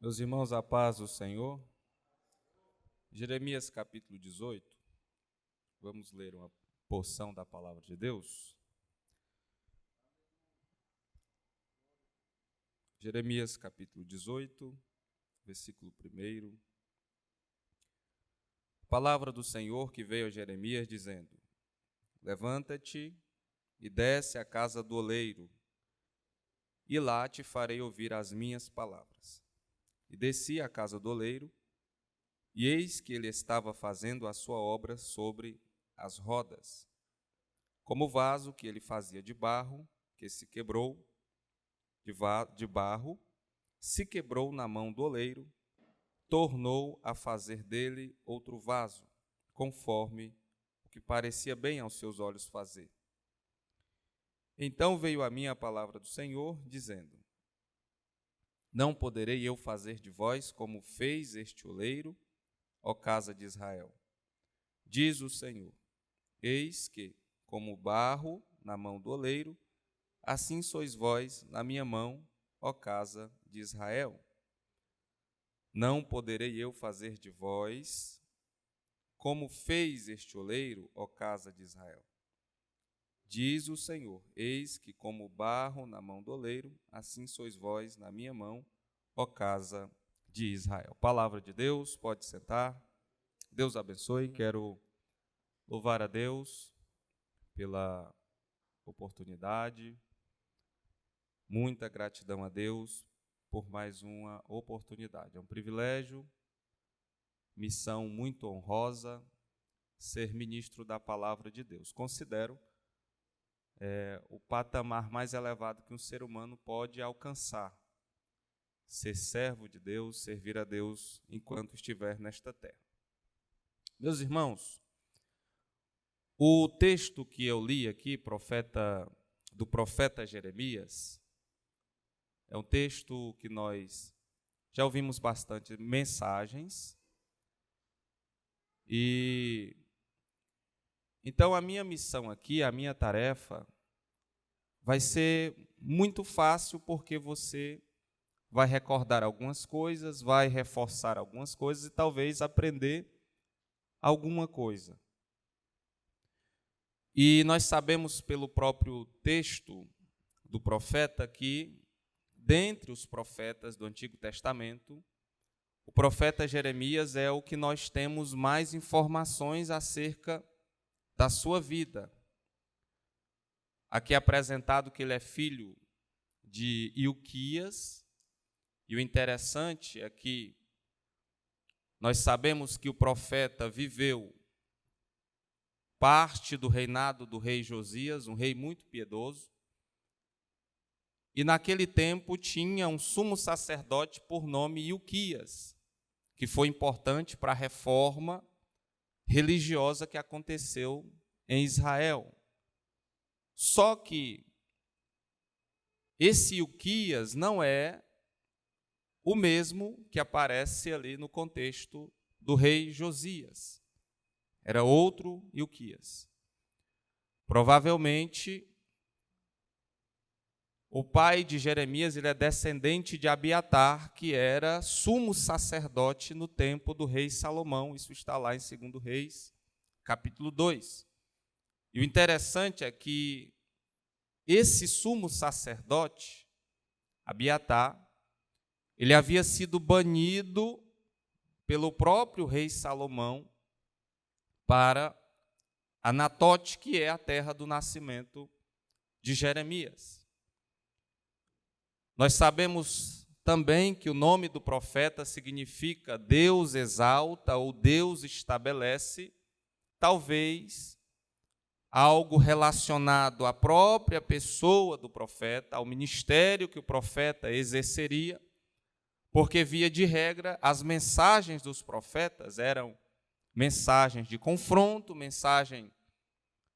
Meus irmãos, a paz do Senhor. Jeremias capítulo 18, vamos ler uma porção da palavra de Deus. Jeremias capítulo 18, versículo 1. Palavra do Senhor que veio a Jeremias dizendo: Levanta-te e desce à casa do oleiro, e lá te farei ouvir as minhas palavras. E desci à casa do oleiro, e eis que ele estava fazendo a sua obra sobre as rodas. Como o vaso que ele fazia de barro, que se quebrou, de barro, se quebrou na mão do oleiro, tornou a fazer dele outro vaso, conforme o que parecia bem aos seus olhos fazer. Então veio a mim a palavra do Senhor, dizendo: Não poderei eu fazer de vós como fez este oleiro, ó casa de Israel? Diz o Senhor: Eis que, como barro na mão do oleiro, assim sois vós na minha mão, ó casa de Israel. Não poderei eu fazer de vós como fez este oleiro, ó casa de Israel? Diz o Senhor: Eis que, como barro na mão do oleiro, assim sois vós na minha mão, ó casa de Israel. Palavra de Deus, pode sentar. Deus abençoe. Quero louvar a Deus pela oportunidade. Muita gratidão a Deus por mais uma oportunidade. É um privilégio, missão muito honrosa, ser ministro da palavra de Deus. Considero o patamar mais elevado que um ser humano pode alcançar. Ser servo de Deus, servir a Deus enquanto estiver nesta terra. Meus irmãos, o texto que eu li aqui, do profeta Jeremias, é um texto que nós já ouvimos bastante mensagens. E então a minha missão aqui, a minha tarefa, vai ser muito fácil, porque você vai recordar algumas coisas, vai reforçar algumas coisas e talvez aprender alguma coisa. E nós sabemos pelo próprio texto do profeta que, dentre os profetas do Antigo Testamento, o profeta Jeremias é o que nós temos mais informações acerca da sua vida. Aqui é apresentado que ele é filho de Ilquias, e o interessante é que nós sabemos que o profeta viveu parte do reinado do rei Josias, um rei muito piedoso, e naquele tempo tinha um sumo sacerdote por nome Ilquias, que foi importante para a reforma religiosa que aconteceu em Israel. Só que esse Ilquias não é o mesmo que aparece ali no contexto do rei Josias. Era outro Ilquias. Provavelmente, o pai de Jeremias ele é descendente de Abiatar, que era sumo sacerdote no tempo do rei Salomão. Isso está lá em 2 Reis, capítulo 2. E o interessante é que esse sumo sacerdote, Abiatar, ele havia sido banido pelo próprio rei Salomão para Anatote, que é a terra do nascimento de Jeremias. Nós sabemos também que o nome do profeta significa Deus exalta ou Deus estabelece, talvez algo relacionado à própria pessoa do profeta, ao ministério que o profeta exerceria, porque, via de regra, as mensagens dos profetas eram mensagens de confronto, mensagem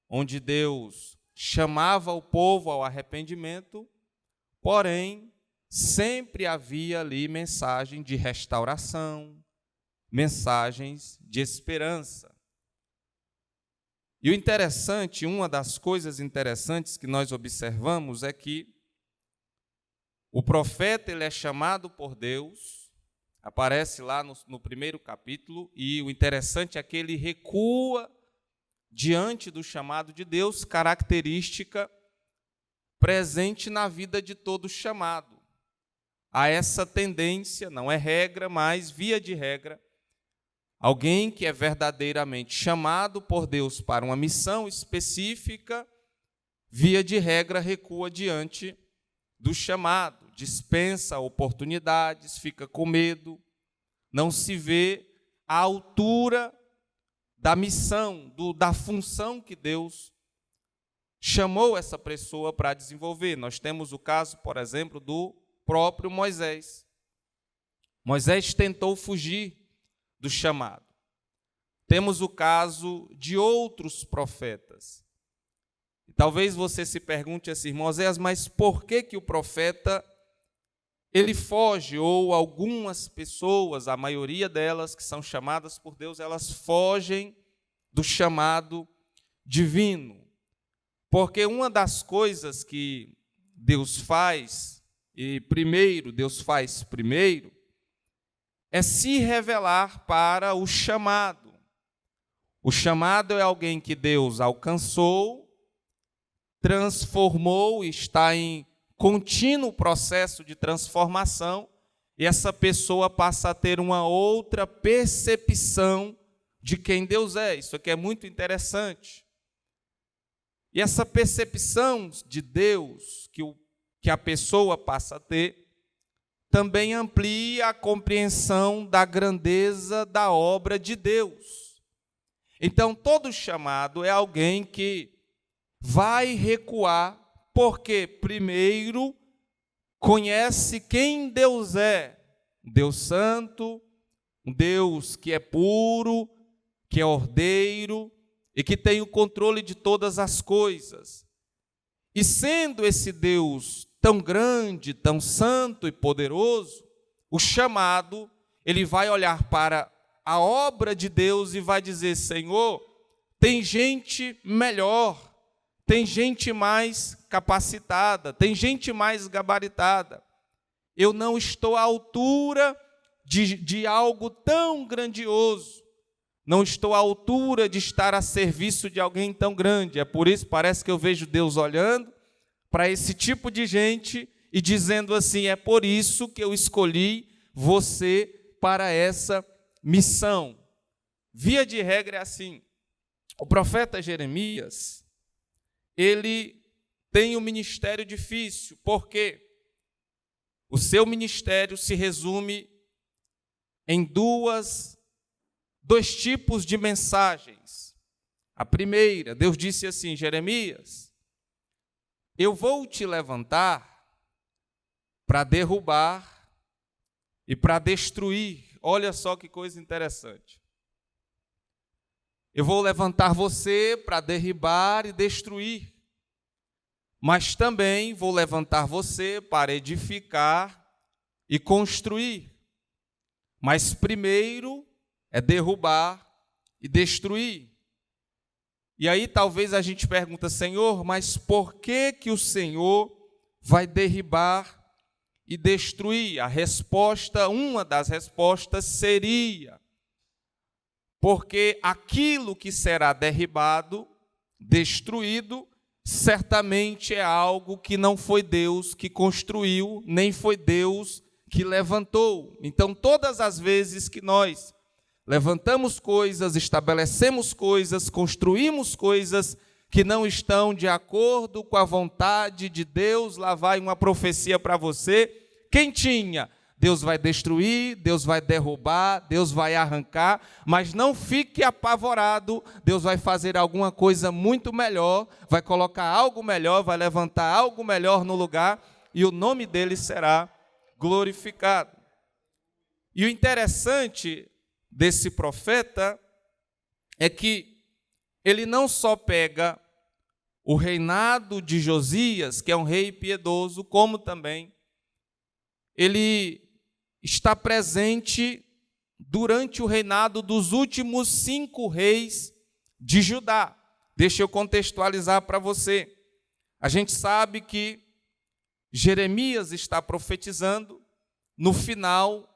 onde Deus chamava o povo ao arrependimento, porém, sempre havia ali mensagem de restauração, mensagens de esperança. E o interessante, uma das coisas interessantes que nós observamos é que o profeta ele é chamado por Deus Aparece lá no primeiro capítulo, e o interessante é que ele recua diante do chamado de Deus, característica presente na vida de todo chamado. Há essa tendência, não é regra, mas via de regra, alguém que é verdadeiramente chamado por Deus para uma missão específica, via de regra, recua diante do chamado, dispensa oportunidades, fica com medo, não se vê à altura da missão, da função que Deus chamou essa pessoa para desenvolver. Nós temos o caso, por exemplo, do próprio Moisés. Moisés tentou fugir do chamado. Temos o caso de outros profetas. E talvez você se pergunte assim, Moisés, mas por que o profeta ele foge? Ou algumas pessoas, a maioria delas que são chamadas por Deus, elas fogem do chamado divino. Porque uma das coisas que Deus faz, Deus faz primeiro, é se revelar para o chamado. O chamado é alguém que Deus alcançou, transformou, está em contínuo processo de transformação, e essa pessoa passa a ter uma outra percepção de quem Deus é. Isso aqui é muito interessante. E essa percepção de Deus que a pessoa passa a ter, também amplia a compreensão da grandeza da obra de Deus. Então, todo chamado é alguém que vai recuar, porque primeiro conhece quem Deus é, um Deus santo, um Deus que é puro, que é ordeiro e que tem o controle de todas as coisas. E sendo esse Deus tão grande, tão santo e poderoso, o chamado, ele vai olhar para a obra de Deus e vai dizer, Senhor, tem gente melhor, tem gente mais capacitada, tem gente mais gabaritada. Eu não estou à altura de algo tão grandioso. Não estou à altura de estar a serviço de alguém tão grande. É por isso, parece que eu vejo Deus olhando para esse tipo de gente e dizendo assim, é por isso que eu escolhi você para essa missão. Via de regra é assim. O profeta Jeremias, ele tem um ministério difícil, porque o seu ministério se resume em dois tipos de mensagens. A primeira, Deus disse assim, Jeremias, eu vou te levantar para derrubar e para destruir. Olha só que coisa interessante. Eu vou levantar você para derribar e destruir, mas também vou levantar você para edificar e construir. Mas primeiro é derrubar e destruir. E aí talvez a gente pergunta, Senhor, mas por que o Senhor vai derribar e destruir? A resposta, uma das respostas seria, porque aquilo que será derribado, destruído, certamente é algo que não foi Deus que construiu, nem foi Deus que levantou. Então, todas as vezes que nós levantamos coisas, estabelecemos coisas, construímos coisas que não estão de acordo com a vontade de Deus, lá vai uma profecia para você, quem tinha? Deus vai destruir, Deus vai derrubar, Deus vai arrancar, mas não fique apavorado, Deus vai fazer alguma coisa muito melhor, vai colocar algo melhor, vai levantar algo melhor no lugar, e o nome dele será glorificado. E o interessante desse profeta é que ele não só pega o reinado de Josias, que é um rei piedoso, como também ele está presente durante o reinado dos últimos 5 reis de Judá. Deixa eu contextualizar para você. A gente sabe que Jeremias está profetizando no final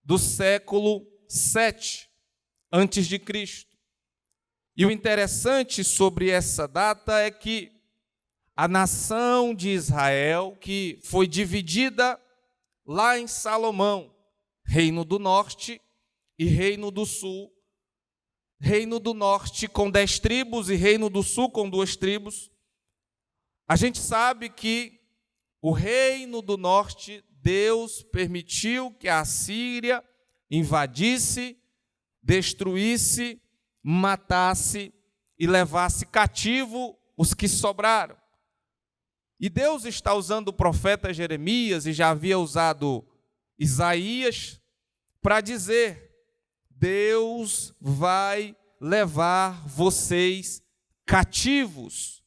do século 7 antes de Cristo. E o interessante sobre essa data é que a nação de Israel, que foi dividida lá em Salomão, Reino do Norte e Reino do Sul, Reino do Norte com 10 tribos e Reino do Sul com 2 tribos, a gente sabe que o Reino do Norte, Deus permitiu que a Assíria invadisse, destruísse, matasse e levasse cativo os que sobraram. E Deus está usando o profeta Jeremias, e já havia usado Isaías, para dizer: Deus vai levar vocês cativos.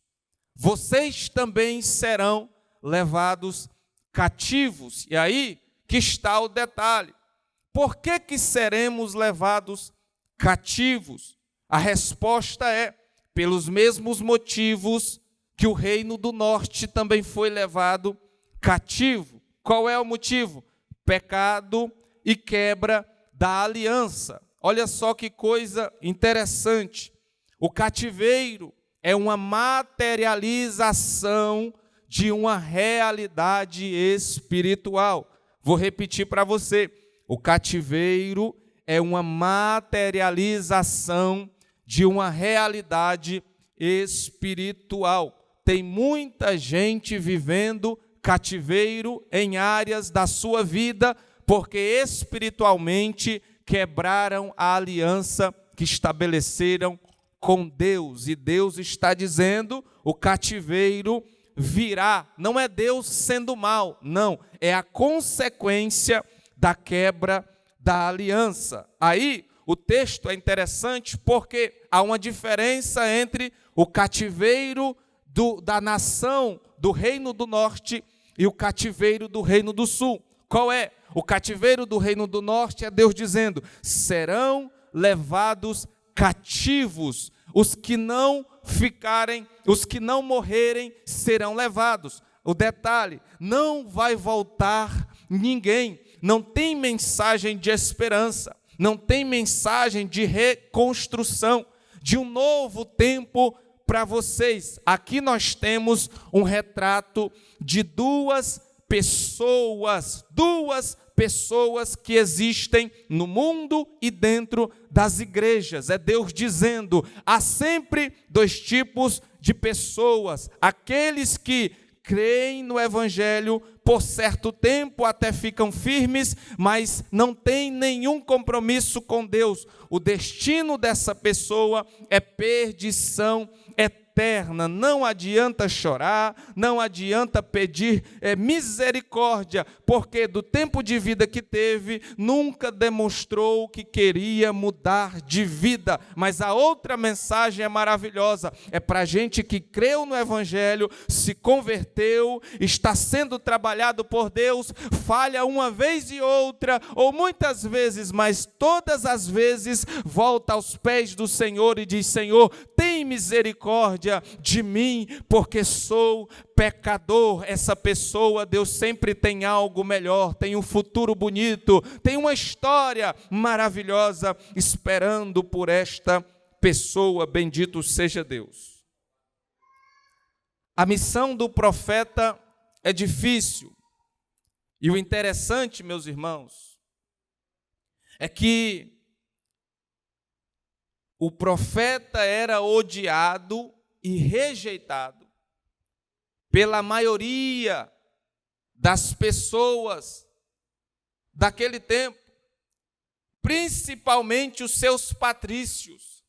Vocês também serão levados cativos. E aí que está o detalhe. Por que seremos levados cativos? A resposta é: pelos mesmos motivos que o Reino do Norte também foi levado cativo. Qual é o motivo? Pecado e quebra da aliança. Olha só que coisa interessante. O cativeiro é uma materialização de uma realidade espiritual. Vou repetir para você. O cativeiro é uma materialização de uma realidade espiritual. Tem muita gente vivendo cativeiro em áreas da sua vida, porque espiritualmente quebraram a aliança que estabeleceram com Deus. E Deus está dizendo: o cativeiro virá. Não é Deus sendo mal, não. É a consequência da quebra da aliança. Aí o texto é interessante porque há uma diferença entre o cativeiro da nação do Reino do Norte e o cativeiro do Reino do Sul. Qual é? O cativeiro do Reino do Norte é Deus dizendo: serão levados cativos. Os que não ficarem, os que não morrerem, serão levados. O detalhe: não vai voltar ninguém. Não tem mensagem de esperança, não tem mensagem de reconstrução, de um novo tempo para vocês. Aqui nós temos um retrato de duas pessoas que existem no mundo e dentro das igrejas. É Deus dizendo: há sempre 2 tipos de pessoas: aqueles que creem no Evangelho, por certo tempo até ficam firmes, mas não têm nenhum compromisso com Deus. O destino dessa pessoa é perdição eterna. Não adianta chorar, não adianta pedir misericórdia, porque do tempo de vida que teve, nunca demonstrou que queria mudar de vida. Mas a outra mensagem é maravilhosa, é para gente que creu no Evangelho, se converteu, está sendo trabalhado por Deus, falha uma vez e outra, ou muitas vezes, mas todas as vezes, volta aos pés do Senhor e diz: Senhor, tem misericórdia de mim, porque sou pecador. Essa pessoa, Deus sempre tem algo melhor, tem um futuro bonito, tem uma história maravilhosa esperando por esta pessoa. Bendito seja Deus. A missão do profeta é difícil. E o interessante, meus irmãos, é que o profeta era odiado e rejeitado pela maioria das pessoas daquele tempo, principalmente os seus patrícios,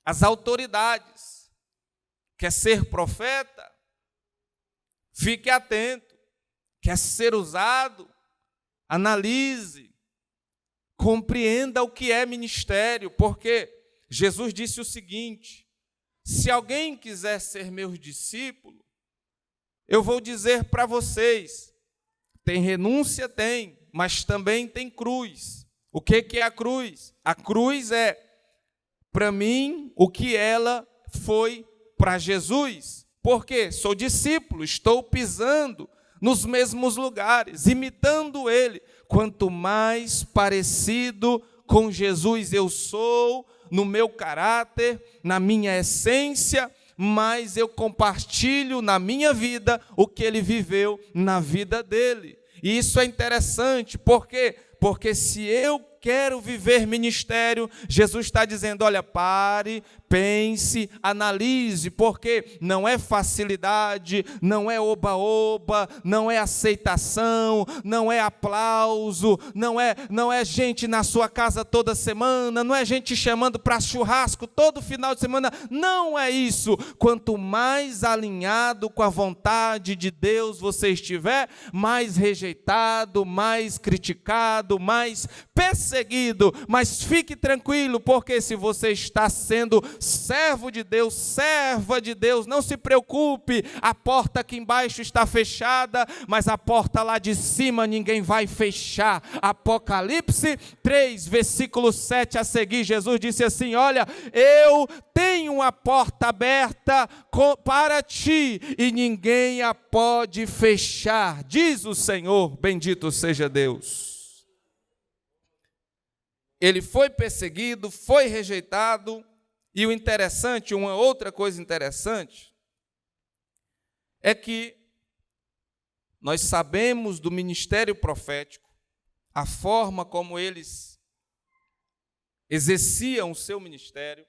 as autoridades. Quer ser profeta? Fique atento. Quer ser usado? Analise, compreenda o que é ministério, porque Jesus disse o seguinte: se alguém quiser ser meu discípulo, eu vou dizer para vocês, tem renúncia? Tem, mas também tem cruz. O que é a cruz? A cruz é, para mim, o que ela foi para Jesus. Porque sou discípulo, estou pisando nos mesmos lugares, imitando ele. Quanto mais parecido com Jesus eu sou, no meu caráter, na minha essência, mais eu compartilho na minha vida o que ele viveu na vida dele. E isso é interessante, por quê? Porque se eu quero viver ministério, Jesus está dizendo, olha, pare, pense, analise, porque não é facilidade, não é oba-oba, não é aceitação, não é aplauso, não é gente na sua casa toda semana, não é gente chamando para churrasco todo final de semana, não é isso. Quanto mais alinhado com a vontade de Deus você estiver, mais rejeitado, mais criticado, mais perseguido, mas fique tranquilo, porque se você está sendo servo de Deus, serva de Deus, não se preocupe, a porta aqui embaixo está fechada, mas a porta lá de cima ninguém vai fechar. Apocalipse 3, versículo 7 a seguir, Jesus disse assim, olha, eu tenho uma porta aberta para ti, e ninguém a pode fechar, diz o Senhor, bendito seja Deus. Ele foi perseguido, foi rejeitado, e o interessante, uma outra coisa interessante, é que nós sabemos do ministério profético, a forma como eles exerciam o seu ministério,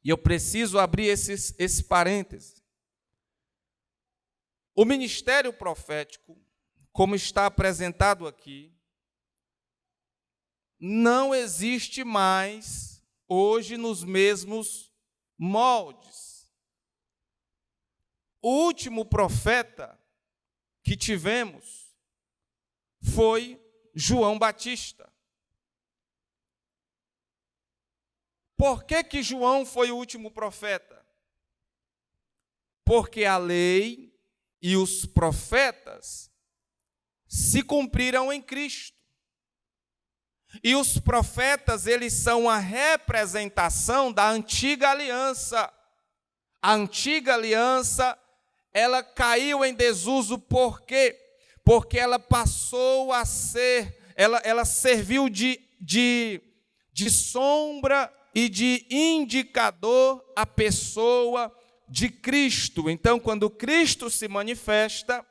e eu preciso abrir esse parêntese. O ministério profético, como está apresentado aqui, não existe mais hoje nos mesmos moldes. O último profeta que tivemos foi João Batista. Por que João foi o último profeta? Porque a lei e os profetas se cumpriram em Cristo. E os profetas, eles são a representação da antiga aliança. A antiga aliança, ela caiu em desuso por quê? Porque ela passou a ser, ela serviu de sombra e de indicador à pessoa de Cristo. Então, quando Cristo se manifesta,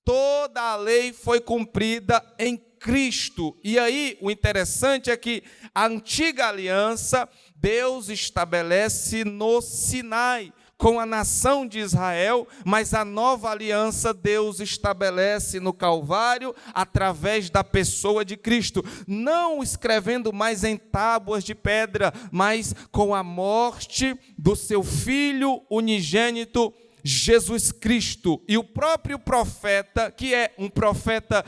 toda a lei foi cumprida em Cristo. E aí, o interessante é que a antiga aliança, Deus estabelece no Sinai, com a nação de Israel, mas a nova aliança Deus estabelece no Calvário, através da pessoa de Cristo, não escrevendo mais em tábuas de pedra, mas com a morte do seu Filho unigênito, Jesus Cristo. E o próprio profeta, que é um profeta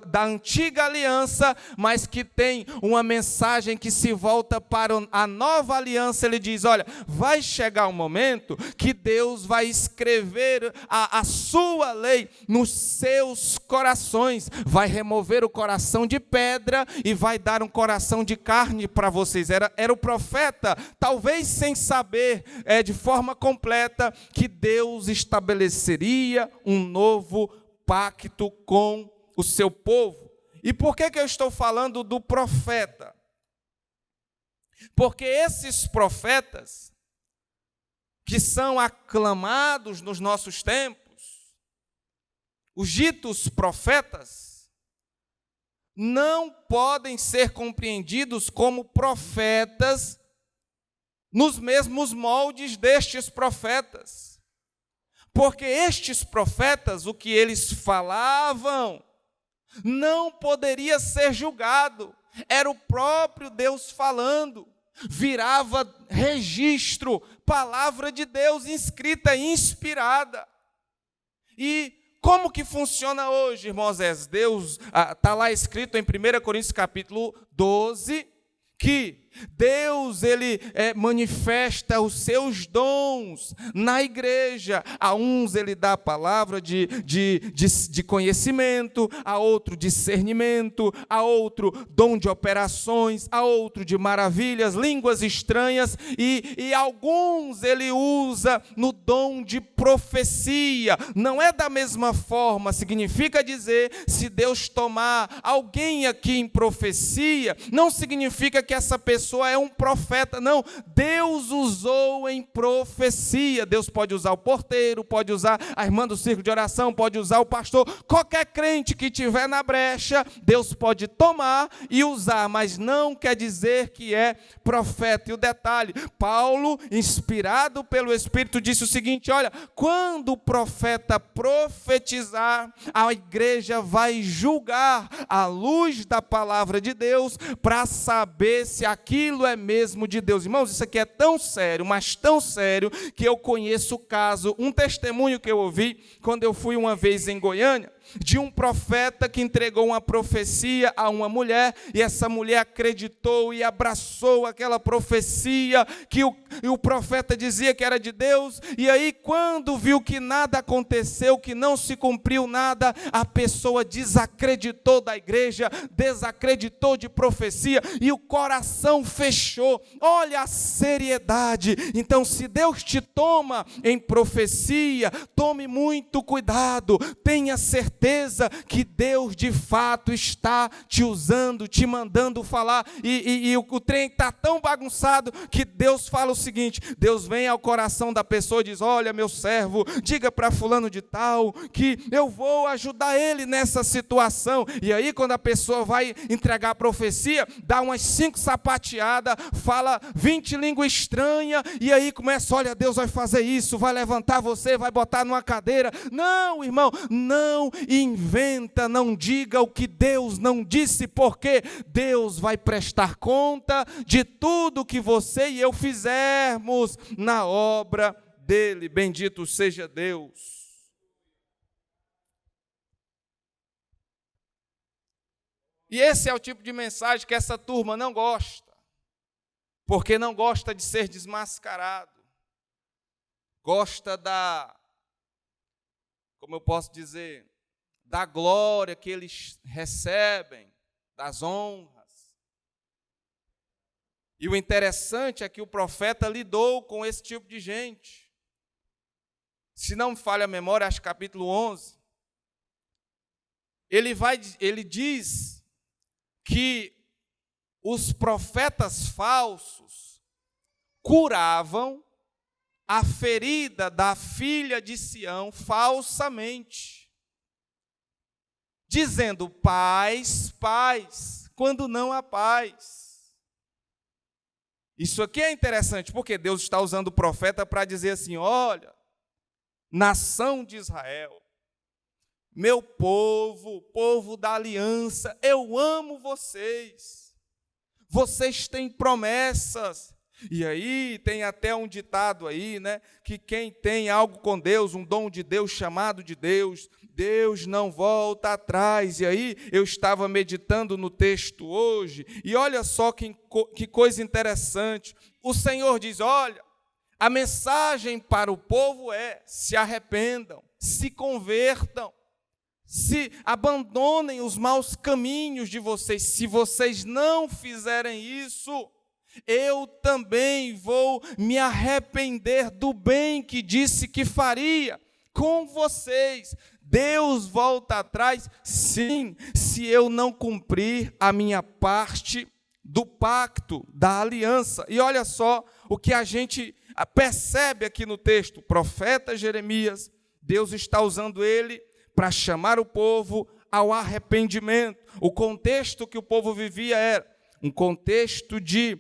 da antiga aliança, mas que tem uma mensagem que se volta para a nova aliança, ele diz, olha, vai chegar um momento que Deus vai escrever a sua lei nos seus corações, vai remover o coração de pedra e vai dar um coração de carne para vocês. Era o profeta, talvez sem saber de forma completa, que Deus estabeleceria um novo pacto com o seu povo. E por que eu estou falando do profeta? Porque esses profetas, que são aclamados nos nossos tempos, os ditos profetas, não podem ser compreendidos como profetas nos mesmos moldes destes profetas. Porque estes profetas, o que eles falavam, não poderia ser julgado. Era o próprio Deus falando. Virava registro, palavra de Deus inscrita e inspirada. E como que funciona hoje, irmãos? Deus, está lá escrito em 1 Coríntios capítulo 12, que Deus, ele manifesta os seus dons na igreja. A uns ele dá a palavra de conhecimento, a outro discernimento, a outro dom de operações, a outro de maravilhas, línguas estranhas, e alguns ele usa no dom de profecia. Não é da mesma forma, significa dizer, se Deus tomar alguém aqui em profecia, não significa que essa pessoa é um profeta, não. Deus usou em profecia. Deus pode usar o porteiro, pode usar a irmã do círculo de oração, pode usar o pastor, qualquer crente que tiver na brecha, Deus pode tomar e usar, mas não quer dizer que é profeta. E o detalhe, Paulo, inspirado pelo Espírito, disse o seguinte: olha, quando o profeta profetizar, a igreja vai julgar à luz da palavra de Deus para saber se aquilo é mesmo de Deus. Irmãos, isso aqui é tão sério, mas tão sério, que eu conheço o caso, um testemunho que eu ouvi quando eu fui uma vez em Goiânia, de um profeta que entregou uma profecia a uma mulher, e essa mulher acreditou e abraçou aquela profecia que o profeta dizia que era de Deus, e aí quando viu que nada aconteceu, que não se cumpriu nada, a pessoa desacreditou da igreja, desacreditou de profecia, e o coração fechou. Olha a seriedade. Então, se Deus te toma em profecia, tome muito cuidado, tenha certeza que Deus de fato está te usando, te mandando falar, e o trem está tão bagunçado que Deus fala o seguinte: Deus vem ao coração da pessoa e diz: olha, meu servo, diga para fulano de tal que eu vou ajudar ele nessa situação. E aí quando a pessoa vai entregar a profecia, dá umas 5 sapateadas, fala 20 línguas estranhas, e aí começa: olha, Deus vai fazer isso, vai levantar você, vai botar numa cadeira. Não, irmão, não inventa, não diga o que Deus não disse, porque Deus vai prestar conta de tudo que você e eu fizermos na obra dele. Bendito seja Deus. E esse é o tipo de mensagem que essa turma não gosta, porque não gosta de ser desmascarado, gosta como eu posso dizer, da glória que eles recebem, das honras. E o interessante é que o profeta lidou com esse tipo de gente. Se não me falha a memória, acho que capítulo 11, ele diz que os profetas falsos curavam a ferida da filha de Sião falsamente, dizendo paz, paz, quando não há paz. Isso aqui é interessante, porque Deus está usando o profeta para dizer assim: olha, nação de Israel, meu povo, povo da aliança, eu amo vocês, vocês têm promessas. E aí tem até um ditado aí, né, que quem tem algo com Deus, um dom de Deus, chamado de Deus, Deus não volta atrás. E aí eu estava meditando no texto hoje, e olha só que coisa interessante. O Senhor diz: olha, a mensagem para o povo é: se arrependam, se convertam, se abandonem os maus caminhos de vocês. Se vocês não fizerem isso, eu também vou me arrepender do bem que disse que faria com vocês. Deus volta atrás, sim, se eu não cumprir a minha parte do pacto, da aliança. E olha só o que a gente percebe aqui no texto. O profeta Jeremias, Deus está usando ele para chamar o povo ao arrependimento. O contexto que o povo vivia era um contexto de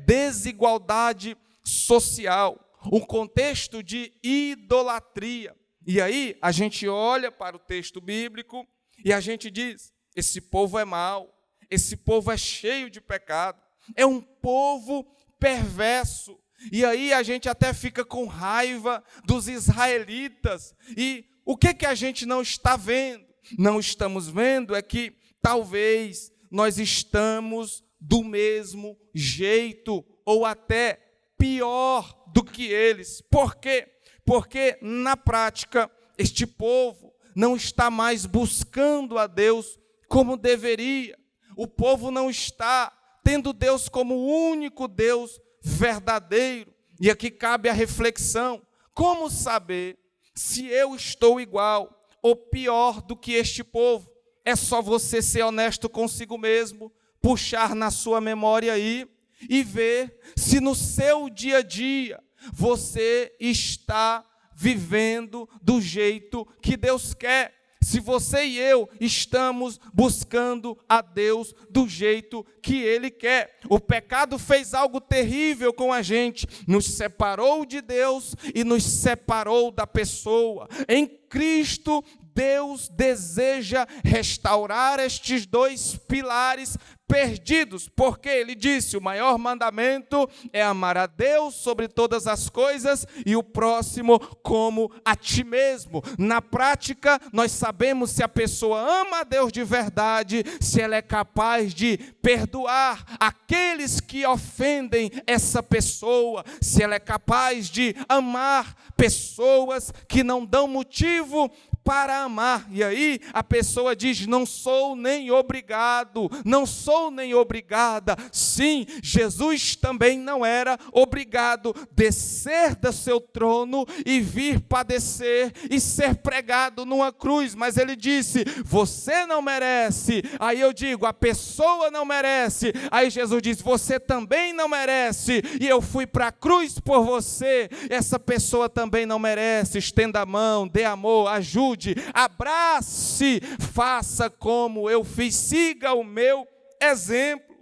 desigualdade social, um contexto de idolatria. E aí a gente olha para o texto bíblico e a gente diz: esse povo é mau, esse povo é cheio de pecado, é um povo perverso. E aí a gente até fica com raiva dos israelitas. E o que a gente não está vendo? Não estamos vendo é que talvez nós estamos do mesmo jeito ou até pior do que eles. Por quê? Porque, na prática, este povo não está mais buscando a Deus como deveria. O povo não está tendo Deus como o único Deus verdadeiro. E aqui cabe a reflexão: como saber se eu estou igual ou pior do que este povo? É só você ser honesto consigo mesmo, puxar na sua memória aí e ver se no seu dia a dia você está vivendo do jeito que Deus quer. Se você e eu estamos buscando a Deus do jeito que Ele quer. O pecado fez algo terrível com a gente, nos separou de Deus e nos separou da pessoa. Em Cristo, Deus deseja restaurar estes dois pilares perdidos, porque Ele disse: o maior mandamento é amar a Deus sobre todas as coisas e o próximo como a ti mesmo. Na prática, nós sabemos se a pessoa ama a Deus de verdade, se ela é capaz de perdoar aqueles que ofendem essa pessoa, se ela é capaz de amar pessoas que não dão motivo para amar. E aí a pessoa diz: não sou nem obrigado, não sou nem obrigada. Sim, Jesus também não era obrigado a descer do seu trono e vir padecer e ser pregado numa cruz, mas Ele disse: você não merece. Aí eu digo: a pessoa não merece. Aí Jesus diz: você também não merece, e eu fui para a cruz por você. Essa pessoa também não merece. Estenda a mão, dê amor, ajude, abrace, faça como eu fiz, siga o meu exemplo.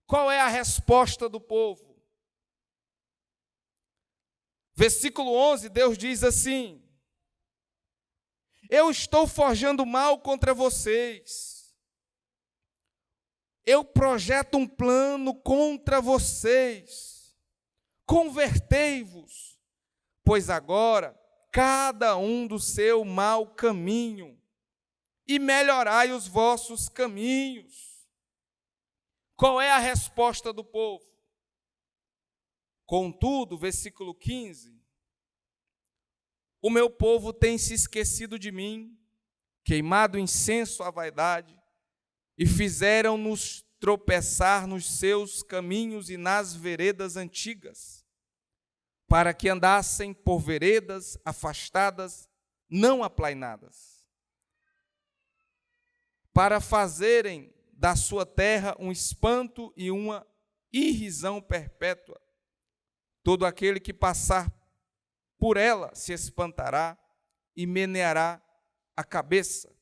Qual é a resposta do povo? Versículo 11, Deus diz assim: eu estou forjando mal contra vocês, eu projeto um plano contra vocês, convertei-vos, pois agora cada um do seu mau caminho, e melhorai os vossos caminhos. Qual é a resposta do povo? Contudo, versículo 15, o meu povo tem se esquecido de mim, queimado incenso à vaidade, e fizeram-nos tropeçar nos seus caminhos e nas veredas antigas, para que andassem por veredas afastadas, não aplainadas, para fazerem da sua terra um espanto e uma irrisão perpétua. Todo aquele que passar por ela se espantará e meneará a cabeça.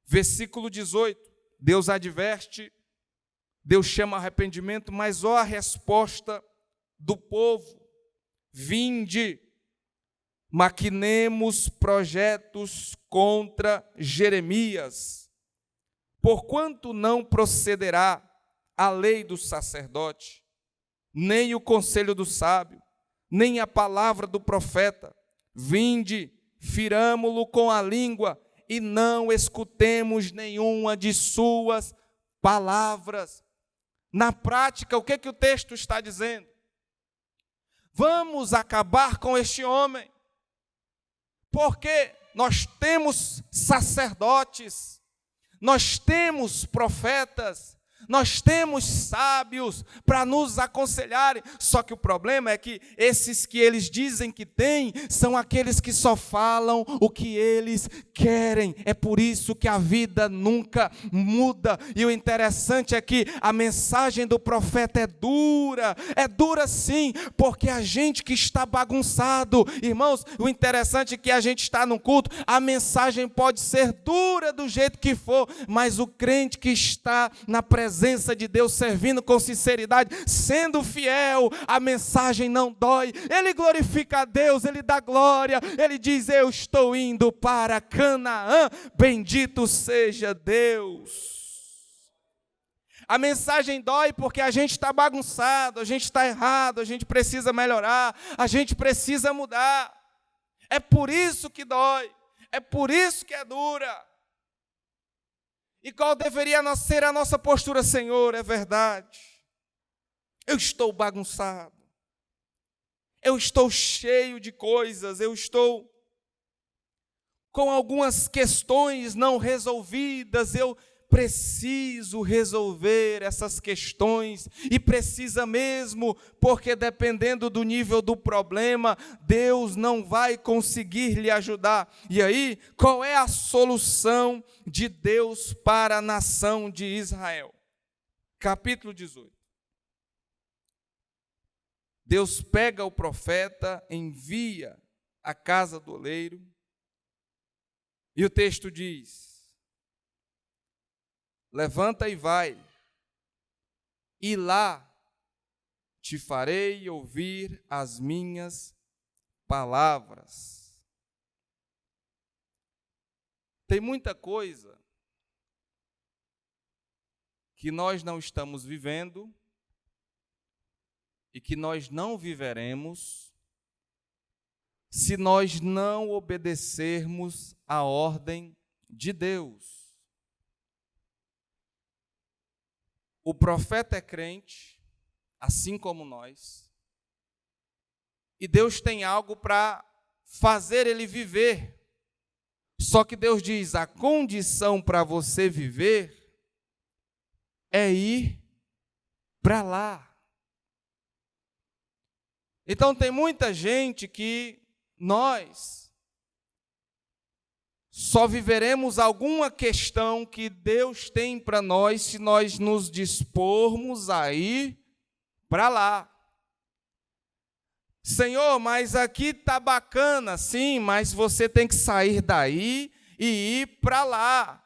Versículo 18, Deus adverte, Deus chama arrependimento, mas ó a resposta do povo: vinde, maquinemos projetos contra Jeremias, porquanto não procederá a lei do sacerdote, nem o conselho do sábio, nem a palavra do profeta. Vinde, firamo-lo com a língua, e não escutemos nenhuma de suas palavras. Na prática, o que o texto está dizendo? Vamos acabar com este homem, porque nós temos sacerdotes, nós temos profetas, nós temos sábios para nos aconselharem. Só que o problema é que esses que eles dizem que têm são aqueles que só falam o que eles querem. É por isso que a vida nunca muda. E o interessante é que a mensagem do profeta é dura sim, porque a gente que está bagunçado, irmãos, o interessante é que a gente está num culto, a mensagem pode ser dura do jeito que for, mas o crente que está na presença de Deus, servindo com sinceridade, sendo fiel, a mensagem não dói. Ele glorifica a Deus, ele dá glória, ele diz: eu estou indo para Canaã, bendito seja Deus. A mensagem dói porque a gente está bagunçado, a gente está errado, a gente precisa melhorar, a gente precisa mudar. É por isso que dói, é por isso que é dura. E qual deveria ser a nossa postura? Senhor, é verdade, eu estou bagunçado, eu estou cheio de coisas, eu estou com algumas questões não resolvidas, eu preciso resolver essas questões, e precisa mesmo, porque dependendo do nível do problema, Deus não vai conseguir lhe ajudar. E aí, qual é a solução de Deus para a nação de Israel? Capítulo 18. Deus pega o profeta, envia à casa do oleiro, e o texto diz: levanta e vai, e lá te farei ouvir as minhas palavras. Tem muita coisa que nós não estamos vivendo e que nós não viveremos se nós não obedecermos à ordem de Deus. O profeta é crente, assim como nós, e Deus tem algo para fazer ele viver. Só que Deus diz: a condição para você viver é ir para lá. Então tem muita gente que nós só viveremos alguma questão que Deus tem para nós se nós nos dispormos a ir para lá. Senhor, mas aqui está bacana, sim, mas você tem que sair daí e ir para lá.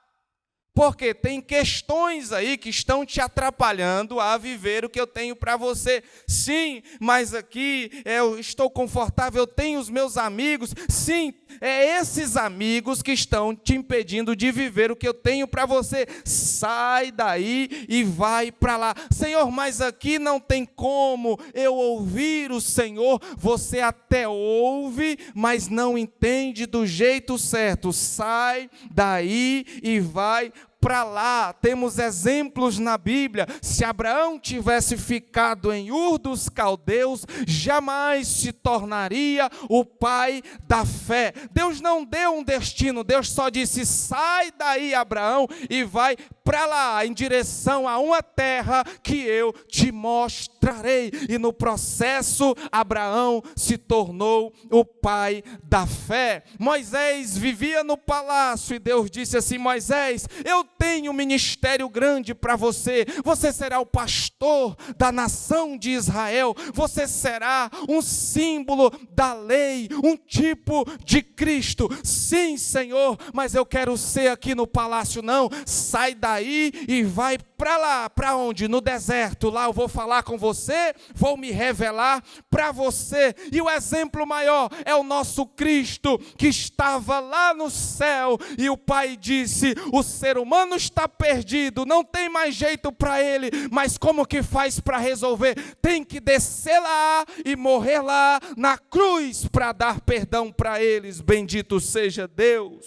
Porque tem questões aí que estão te atrapalhando a viver o que eu tenho para você. Sim, mas aqui eu estou confortável, eu tenho os meus amigos. Sim, é esses amigos que estão te impedindo de viver o que eu tenho para você. Sai daí e vai para lá. Senhor, mas aqui não tem como eu ouvir o Senhor. Você até ouve, mas não entende do jeito certo. Sai daí e vai para lá. Temos exemplos na Bíblia. Se Abraão tivesse ficado em Ur dos Caldeus, jamais se tornaria o pai da fé. Deus não deu um destino, Deus só disse: sai daí, Abraão, e vai para lá, em direção a uma terra que eu te mostrarei. E no processo, Abraão se tornou o pai da fé. Moisés vivia no palácio e Deus disse assim: Moisés, eu tenho um ministério grande para você. Você será o pastor da nação de Israel. Você será um símbolo da lei, um tipo de Cristo. Sim, Senhor, mas eu quero ser aqui no palácio. Não, sai daí e vai para lá. Para onde? No deserto. Lá eu vou falar com você, vou me revelar para você. E o exemplo maior é o nosso Cristo, que estava lá no céu, e o Pai disse: o ser humano está perdido, não tem mais jeito para ele, mas como que faz para resolver? Tem que descer lá e morrer lá na cruz para dar perdão para eles. Bendito seja Deus.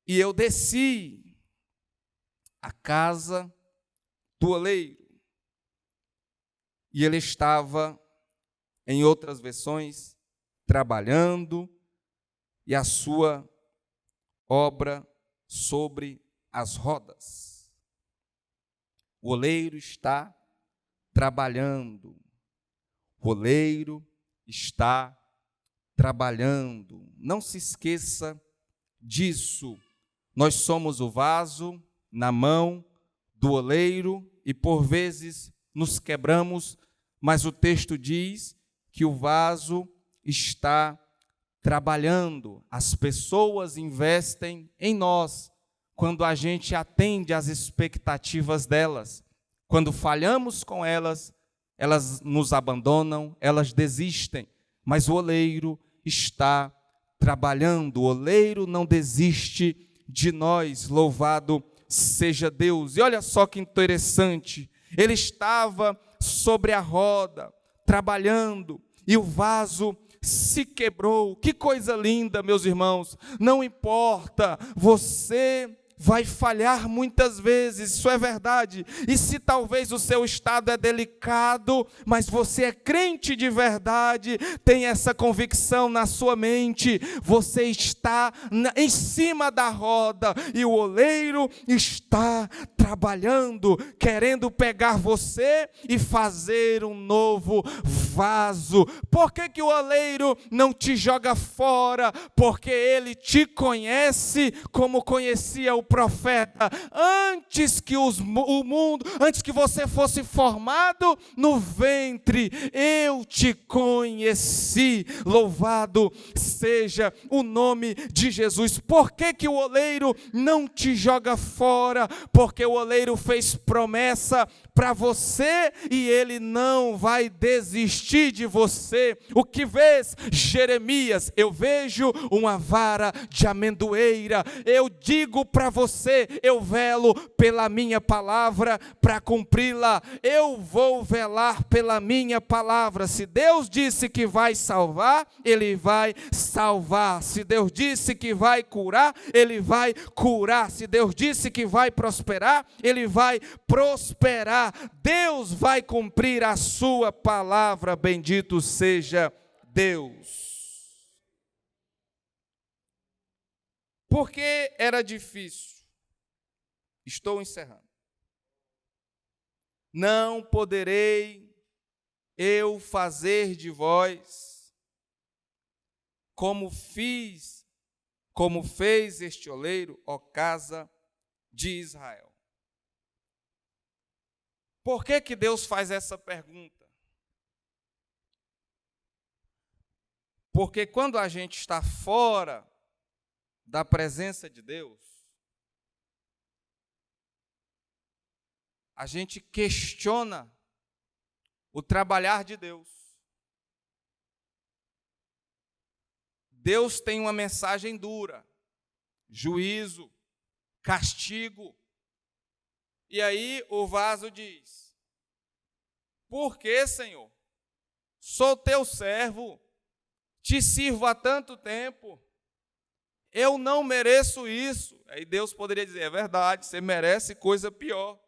E eu desci à casa do oleiro, e ele estava, em outras versões, trabalhando, e a sua obra sobre as rodas. O oleiro está trabalhando. O oleiro está trabalhando. Não se esqueça disso. Nós somos o vaso na mão do oleiro e por vezes nos quebramos, mas o texto diz que o vaso está trabalhando. As pessoas investem em nós quando a gente atende às expectativas delas. Quando falhamos com elas, elas nos abandonam, elas desistem. Mas o oleiro está trabalhando. O oleiro não desiste de nós. Louvado seja Deus. E olha só que interessante. Ele estava sobre a roda, trabalhando, e o vaso se quebrou. Que coisa linda, meus irmãos. Não importa, você vai falhar muitas vezes, isso é verdade. E se talvez o seu estado é delicado, mas você é crente de verdade, tem essa convicção na sua mente, você está em cima da roda e o oleiro está trabalhando, querendo pegar você e fazer um novo vaso. Por que o oleiro não te joga fora? Porque ele te conhece como conhecia o profeta, antes que antes que você fosse formado no ventre, eu te conheci. Louvado seja o nome de Jesus. Por que o oleiro não te joga fora? Porque o oleiro fez promessa para você e ele não vai desistir de você. O que vês, Jeremias? Eu vejo uma vara de amendoeira. Eu digo para você, eu velo pela minha palavra para cumpri-la. Eu vou velar pela minha palavra. Se Deus disse que vai salvar, Ele vai salvar. Se Deus disse que vai curar, Ele vai curar. Se Deus disse que vai prosperar, Ele vai prosperar. Deus vai cumprir a sua palavra. Bendito seja Deus. Porque era difícil. Estou encerrando. Não poderei eu fazer de vós como fez este oleiro, ó casa de Israel. Por que Deus faz essa pergunta? Porque quando a gente está fora da presença de Deus, a gente questiona o trabalhar de Deus. Deus tem uma mensagem dura, juízo, castigo. E aí o vaso diz: por que, Senhor? Sou teu servo, te sirvo há tanto tempo, eu não mereço isso. Aí Deus poderia dizer: é verdade, você merece coisa pior.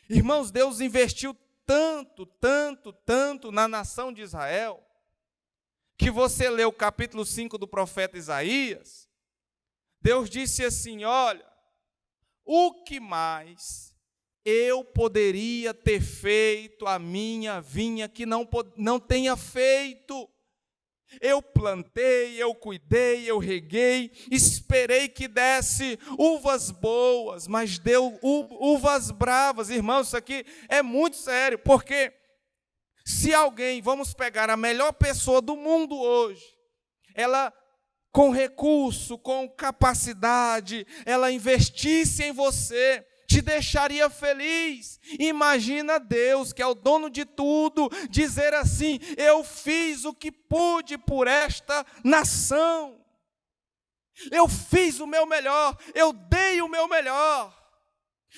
Irmãos, Deus investiu tanto na nação de Israel, que você lê o capítulo 5 do profeta Isaías, Deus disse assim: olha, o que mais eu poderia ter feito a minha vinha que não tenha feito? Eu plantei, eu cuidei, eu reguei, esperei que desse uvas boas, mas deu uvas bravas. Irmãos, isso aqui é muito sério, porque se alguém, vamos pegar a melhor pessoa do mundo hoje, ela com recurso, com capacidade, ela investisse em você, te deixaria feliz. Imagina Deus, que é o dono de tudo, dizer assim: eu fiz o que pude por esta nação, eu fiz o meu melhor, eu dei o meu melhor,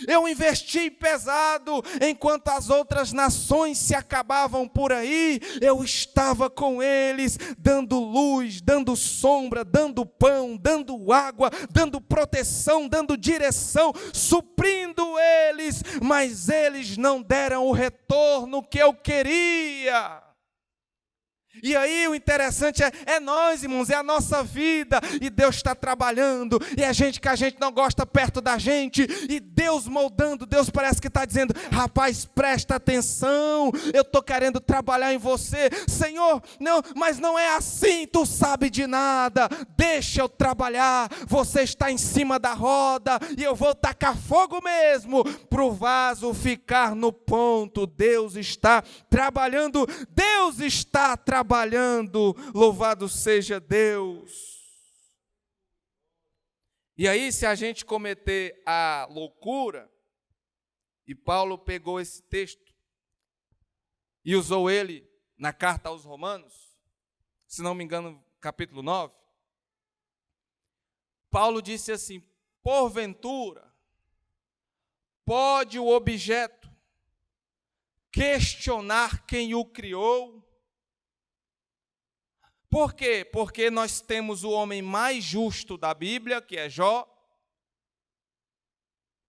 eu investi pesado, enquanto as outras nações se acabavam por aí, eu estava com eles, dando luz, dando sombra, dando pão, dando água, dando proteção, dando direção, suprindo eles, mas eles não deram o retorno que eu queria. E aí o interessante é nós, irmãos, é a nossa vida, e Deus está trabalhando, e a gente que a gente não gosta perto da gente, e Deus moldando. Deus parece que está dizendo: rapaz, presta atenção, eu estou querendo trabalhar em você. Senhor, não, mas não é assim, tu sabe de nada, deixa eu trabalhar, você está em cima da roda, e eu vou tacar fogo mesmo, para o vaso ficar no ponto. Deus está trabalhando, Deus está trabalhando, louvado seja Deus. E aí, se a gente cometer a loucura, e Paulo pegou esse texto e usou ele na carta aos Romanos, se não me engano, capítulo 9, Paulo disse assim: porventura, pode o objeto questionar quem o criou? Por quê? Porque nós temos o homem mais justo da Bíblia, que é Jó.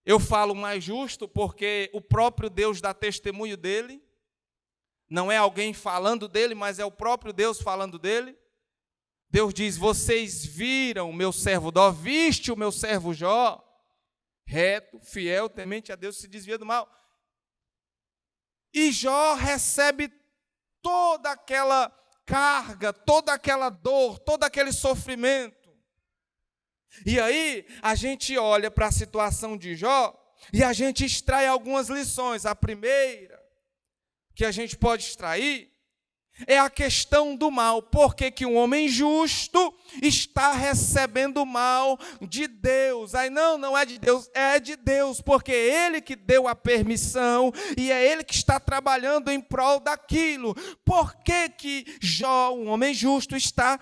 Eu falo mais justo porque o próprio Deus dá testemunho dele. Não é alguém falando dele, mas é o próprio Deus falando dele. Deus diz: vocês viram o meu servo Jó, viste o meu servo Jó, reto, fiel, temente a Deus, se desvia do mal. E Jó recebe toda aquela carga, toda aquela dor, todo aquele sofrimento. E aí a gente olha para a situação de Jó e a gente extrai algumas lições. A primeira que a gente pode extrair é a questão do mal. Por que que um homem justo está recebendo mal de Deus? Aí não é de Deus, é de Deus, porque é Ele que deu a permissão e é Ele que está trabalhando em prol daquilo. Por que que Jó, um homem justo, está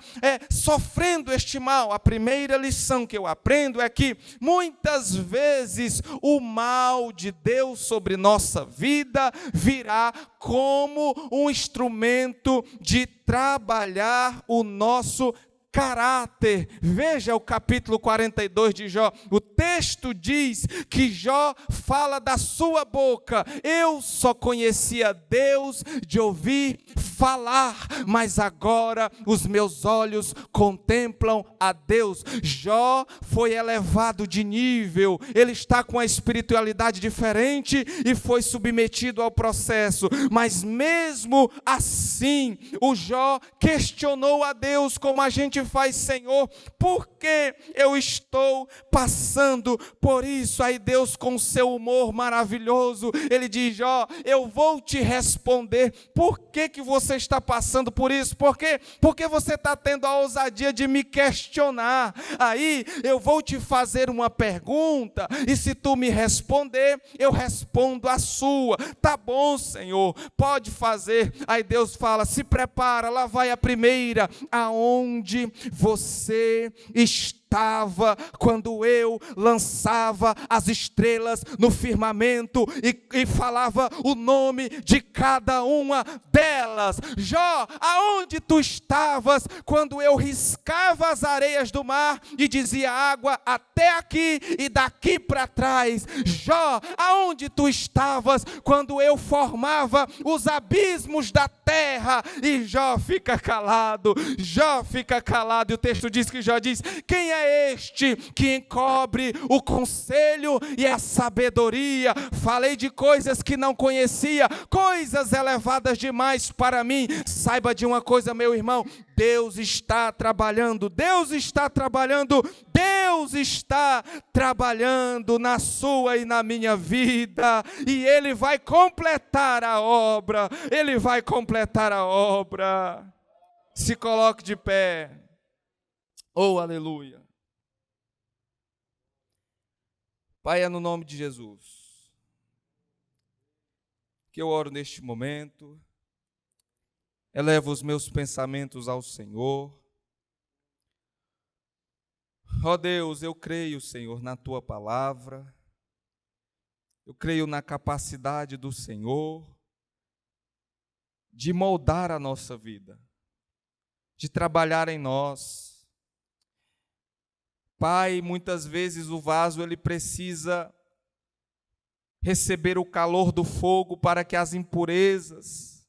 sofrendo este mal? A primeira lição que eu aprendo é que muitas vezes o mal de Deus sobre nossa vida virá como um instrumento de trabalhar o nosso caráter. Veja o capítulo 42 de Jó. O texto diz que Jó fala da sua boca: eu só conhecia Deus de ouvir falar, mas agora os meus olhos contemplam a Deus. Jó foi elevado de nível, ele está com a espiritualidade diferente e foi submetido ao processo, mas mesmo assim o Jó questionou a Deus, como a gente faz: Senhor, por que eu estou passando por isso? Aí Deus, com seu humor maravilhoso, ele diz: Jó, eu vou te responder. Por que que você está passando por isso? Por quê? Porque você está tendo a ousadia de me questionar. Aí eu vou te fazer uma pergunta, e se tu me responder, eu respondo a sua. Tá bom, Senhor, pode fazer. Aí Deus fala: se prepara, lá vai a primeira. Aonde você estava quando eu lançava as estrelas no firmamento e falava o nome de cada uma delas? Jó, aonde tu estavas quando eu riscava as areias do mar e dizia: água até aqui e daqui para trás? Jó, aonde tu estavas quando eu formava os abismos da terra? E Jó fica calado, Jó fica calado, e o texto diz que Jó diz: quem é este que encobre o conselho e a sabedoria? Falei de coisas que não conhecia, coisas elevadas demais para mim. Saiba de uma coisa, meu irmão: Deus está trabalhando, Deus está trabalhando, Deus está trabalhando na sua e na minha vida, e Ele vai completar a obra, Ele vai completar a obra. Se coloque de pé. Oh, aleluia. Pai, é no nome de Jesus que eu oro neste momento. Elevo os meus pensamentos ao Senhor. Ó Deus, eu creio, Senhor, na Tua palavra. Eu creio na capacidade do Senhor de moldar a nossa vida, de trabalhar em nós. Pai, muitas vezes o vaso ele precisa receber o calor do fogo para que as impurezas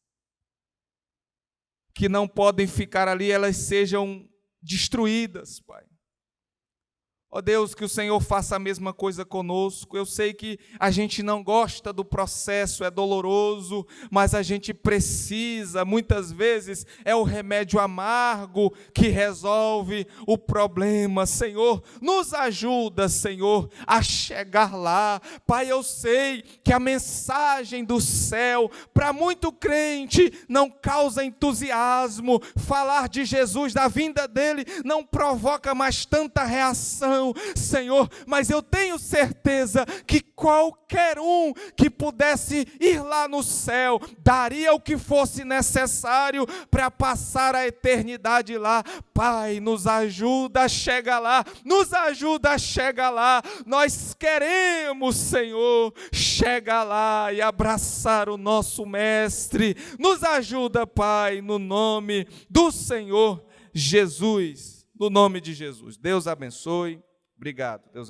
que não podem ficar ali, elas sejam destruídas, Pai. Ó Deus, que o Senhor faça a mesma coisa conosco. Eu sei que a gente não gosta do processo, é doloroso, mas a gente precisa, muitas vezes, é o remédio amargo que resolve o problema. Senhor, nos ajuda, Senhor, a chegar lá. Pai, eu sei que a mensagem do céu, para muito crente, não causa entusiasmo. Falar de Jesus, da vinda dele, não provoca mais tanta reação, Senhor, mas eu tenho certeza que qualquer um que pudesse ir lá no céu, daria o que fosse necessário para passar a eternidade lá. Pai, nos ajuda a chegar lá, nos ajuda a chegar lá. Nós queremos, Senhor, chegar lá e abraçar o nosso Mestre. Nos ajuda, Pai, no nome do Senhor Jesus, no nome de Jesus. Deus abençoe. Obrigado. Deus abençoe.